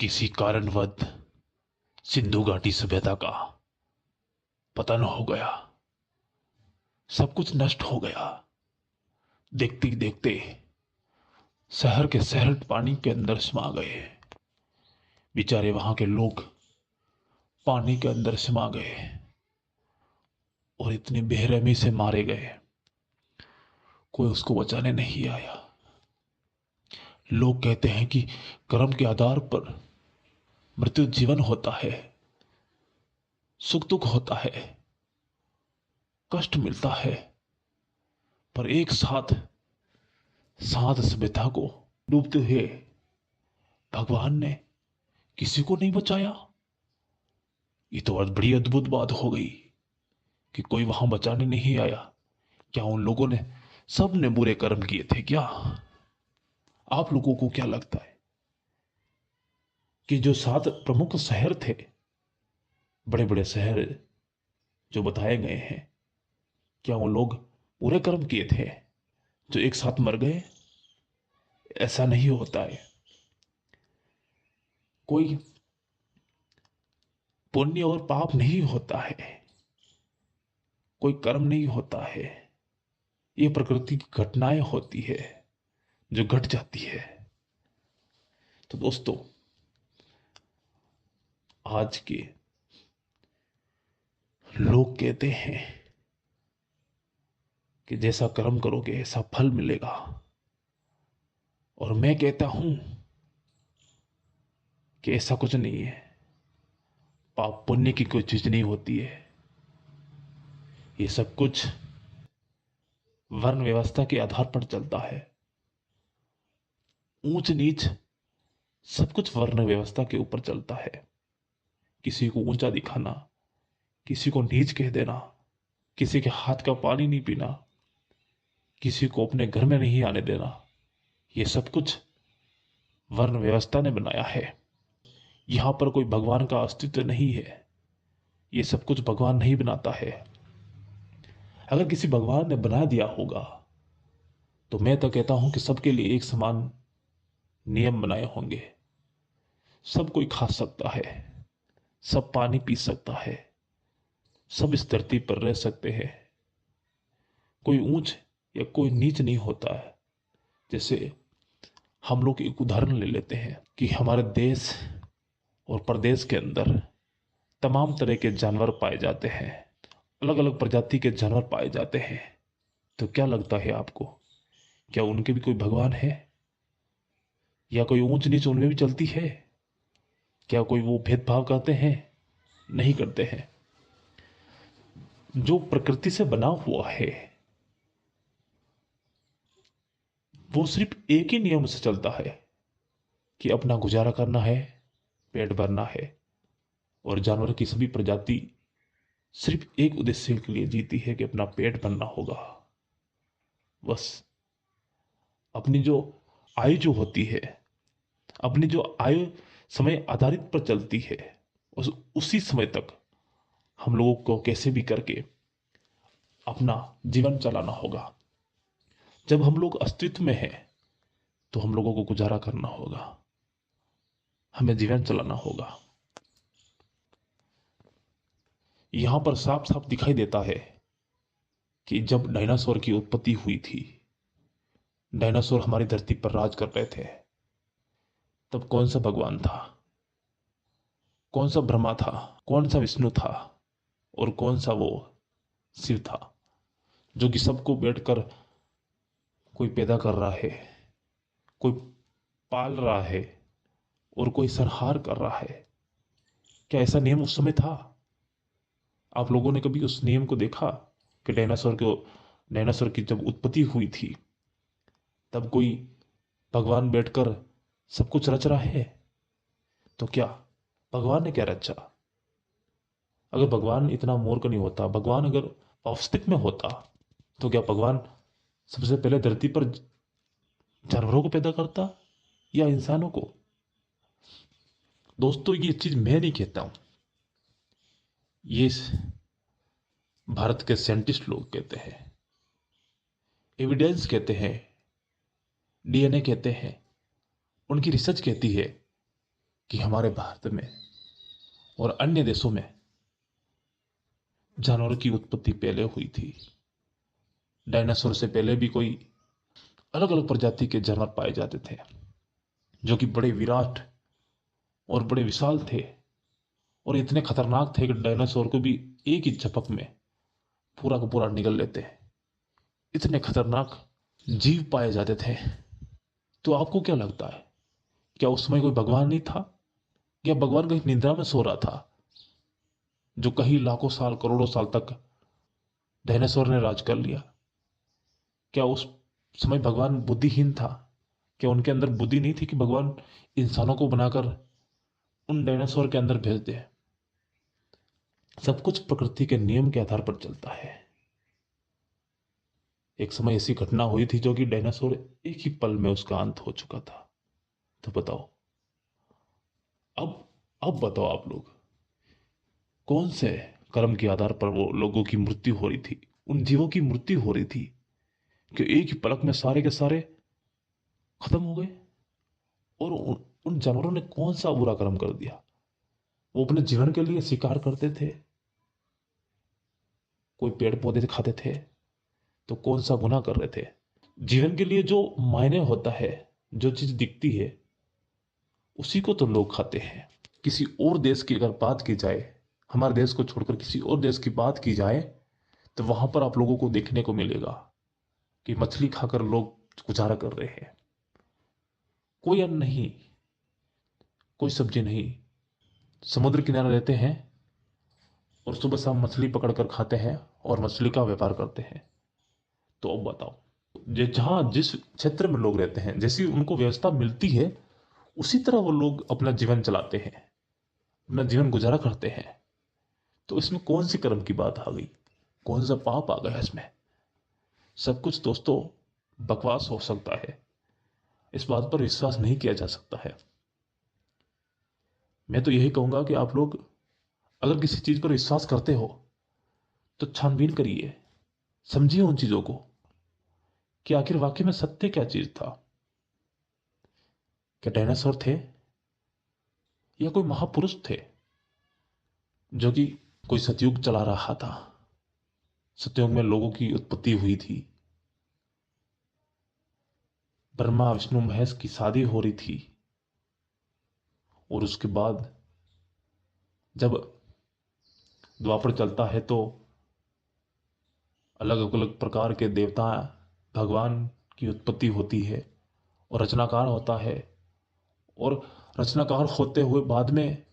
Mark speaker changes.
Speaker 1: किसी कारणवश सिंधु घाटी सभ्यता का पतन हो गया। सब कुछ नष्ट हो गया। देखते ही देखते शहर के शहर पानी के अंदर समा गए। बेचारे वहां के लोग पानी के अंदर समा गए और इतनी बेरहमी से मारे गए, कोई उसको बचाने नहीं आया। लोग कहते हैं कि कर्म के आधार पर मृत्यु जीवन होता है, सुख दुख होता है, कष्ट मिलता है, पर एक साथ सात सभ्यता को डूबते हुए भगवान ने किसी को नहीं बचाया। ये तो बड़ी अद्भुत बात हो गई कि कोई वहां बचाने नहीं आया। क्या उन लोगों ने सब ने बुरे कर्म किए थे क्या? आप लोगों को क्या लगता है कि जो 7 प्रमुख शहर थे, बड़े बड़े शहर जो बताए गए हैं, क्या वो लोग बुरे कर्म किए थे जो एक साथ मर गए? ऐसा नहीं होता है। कोई पुण्य और पाप नहीं होता है, कोई कर्म नहीं होता है। ये प्रकृति की घटनाएं होती है जो घट जाती है। तो दोस्तों, आज के लोग कहते हैं कि जैसा कर्म करोगे ऐसा फल मिलेगा, और मैं कहता हूं कि ऐसा कुछ नहीं है। पाप पुण्य की कोई चीज नहीं होती है। ये सब कुछ वर्ण व्यवस्था के आधार पर चलता है। ऊंच नीच सब कुछ वर्ण व्यवस्था के ऊपर चलता है। किसी को ऊंचा दिखाना, किसी को नीच कह देना, किसी के हाथ का पानी नहीं पीना, किसी को अपने घर में नहीं आने देना, ये सब कुछ वर्ण व्यवस्था ने बनाया है। यहां पर कोई भगवान का अस्तित्व नहीं है। ये सब कुछ भगवान नहीं बनाता है। अगर किसी भगवान ने बना दिया होगा तो मैं तो कहता हूं कि सबके लिए एक समान नियम बनाए होंगे। सब कोई खा सकता है, सब पानी पी सकता है, सब इस धरती पर रह सकते हैं। कोई ऊंच या कोई नीच नहीं होता है। जैसे हम लोग एक उदाहरण ले लेते हैं कि हमारे देश और प्रदेश के अंदर तमाम तरह के जानवर पाए जाते हैं, अलग अलग प्रजाति के जानवर पाए जाते हैं। तो क्या लगता है आपको, क्या उनके भी कोई भगवान है? या कोई ऊंच नीच उनमें भी चलती है? क्या कोई वो भेदभाव करते हैं? नहीं करते हैं। जो प्रकृति से बना हुआ है वो सिर्फ एक ही नियम से चलता है कि अपना गुजारा करना है, पेट भरना है। और जानवर की सभी प्रजाति सिर्फ एक उद्देश्य के लिए जीती है कि अपना पेट भरना होगा। बस अपनी जो आयु जो होती है, अपनी जो आयु समय आधारित पर चलती है, उसी समय तक हम लोगों को कैसे भी करके अपना जीवन चलाना होगा। जब हम लोग अस्तित्व में हैं तो हम लोगों को गुजारा करना होगा, हमें जीवन चलाना होगा। यहां पर साफ साफ दिखाई देता है कि जब डायनासोर की उत्पत्ति हुई थी, डायनासोर हमारी धरती पर राज कर रहे थे, तब कौन सा भगवान था, कौन सा ब्रह्मा था, कौन सा विष्णु था, और कौन सा वो शिव था जो कि सबको बैठकर कोई पैदा कर रहा है, कोई पाल रहा है और कोई संहार कर रहा है? क्या ऐसा नियम उस समय था? आप लोगों ने कभी उस नियम को देखा कि डायनासोर की जब उत्पत्ति हुई थी तब कोई भगवान बैठकर सब कुछ रच रहा है? तो क्या भगवान ने क्या रचा? अगर भगवान इतना मूर्ख नहीं होता, भगवान अगर औस्तिक में होता, तो क्या भगवान सबसे पहले धरती पर जानवरों को पैदा करता या इंसानों को? दोस्तों, ये चीज मैं नहीं कहता हूं, ये भारत के साइंटिस्ट लोग कहते हैं, एविडेंस कहते हैं, डीएनए कहते हैं, उनकी रिसर्च कहती है कि हमारे भारत में और अन्य देशों में जानवरों की उत्पत्ति पहले हुई थी। डायनासोर से पहले भी कोई अलग अलग प्रजाति के जानवर पाए जाते थे, जो कि बड़े विराट और बड़े विशाल थे और इतने खतरनाक थे कि डायनासोर को भी एक ही झपक में पूरा का पूरा निगल लेते हैं। इतने खतरनाक जीव पाए जाते थे। तो आपको क्या लगता है, क्या उस समय कोई भगवान नहीं था, या भगवान कहीं निद्रा में सो रहा था, जो कहीं लाखों साल करोड़ों साल तक डायनासोर ने राज कर लिया? क्या उस समय भगवान बुद्धिहीन था? क्या उनके अंदर बुद्धि नहीं थी कि भगवान इंसानों को बनाकर उन डायनासोर के अंदर भेज दे? सब कुछ प्रकृति के नियम के आधार पर चलता है। एक समय ऐसी घटना हुई थी जो कि डायनासोर एक ही पल में उसका अंत हो चुका था। तो बताओ, अब बताओ आप लोग, कौन से कर्म के आधार पर वो लोगों की मृत्यु हो रही थी, उन जीवों की मृत्यु हो रही थी कि एक ही पलक में सारे के सारे खत्म हो गए? और उन जानवरों ने कौन सा बुरा कर्म कर दिया? वो अपने जीवन के लिए शिकार करते थे, कोई पेड़ पौधे खाते थे, तो कौन सा गुनाह कर रहे थे? जीवन के लिए जो मायने होता है, जो चीज दिखती है, उसी को तो लोग खाते हैं। किसी और देश की अगर बात की जाए, हमारे देश को छोड़कर किसी और देश की बात की जाए, तो वहां पर आप लोगों को देखने को मिलेगा कि मछली खाकर लोग गुजारा कर रहे हैं। कोई अन्न नहीं, कोई सब्जी नहीं, समुद्र किनारे रहते हैं और सुबह शाम मछली पकड़कर खाते हैं और मछली का व्यापार करते हैं। तो अब बताओ, जहां जिस क्षेत्र में लोग रहते हैं, जैसी उनको व्यवस्था मिलती है, उसी तरह वो लोग अपना जीवन चलाते हैं, अपना जीवन गुजारा करते हैं। तो इसमें कौन सी कर्म की बात आ गई, कौन सा पाप आ गया इसमें? सब कुछ दोस्तों बकवास हो सकता है, इस बात पर विश्वास नहीं किया जा सकता है। मैं तो यही कहूंगा कि आप लोग अगर किसी चीज पर विश्वास करते हो तो छानबीन करिए, समझिए उन चीजों को कि आखिर वाकई में सत्य क्या चीज था। क्या डायनासोर थे, या कोई महापुरुष थे जो कि कोई सतयुग चला रहा था? सतयुग में लोगों की उत्पत्ति हुई थी, ब्रह्मा विष्णु महेश की शादी हो रही थी, और उसके बाद जब द्वापर चलता है तो अलग अलग प्रकार के देवता भगवान की उत्पत्ति होती है और रचनाकार होता है। और रचनाकार होते हुए बाद में